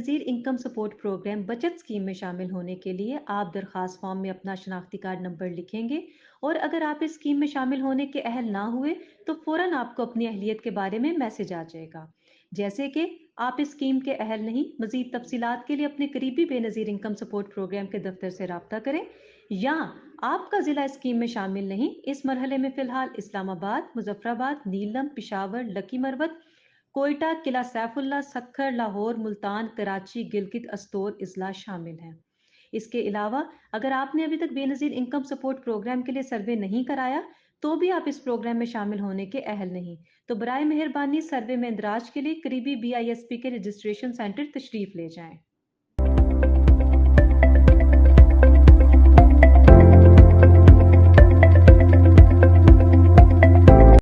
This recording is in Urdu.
نظیر انکم سپورٹ پروگرام بچت اسکیم میں شامل ہونے کے لیے آپ درخواست فارم میں اپنا شناختی کارڈ نمبر لکھیں گے، اور اگر آپ اس اسکیم میں شامل ہونے کے اہل نہ ہوئے تو فوراً آپ کو اپنی اہلیت کے بارے میں میسج آ جائے گا، جیسے کہ آپ اس اسکیم کے اہل نہیں۔ مزید تفصیلات کے لیے اپنے قریبی بے نظیر انکم سپورٹ پروگرام کے دفتر سے رابطہ کریں، یا آپ کا ضلع اسکیم میں شامل نہیں، اس مرحلے میں فی الحال اسلام آباد، مظفر آباد، نیلم، پشاور، لکی مروت، کوئٹہ، قلعہ سیف اللہ، سکھر، لاہور، ملتان، کراچی، گلگت، استور اضلاع شامل ہیں۔ اس کے علاوہ اگر آپ نے ابھی تک بے نظیر انکم سپورٹ پروگرام کے لیے سروے نہیں کرایا تو بھی آپ اس پروگرام میں شامل ہونے کے اہل نہیں، تو برائے مہربانی سروے میں اندراج کے لیے قریبی BISP کے رجسٹریشن سینٹر تشریف لے جائیں۔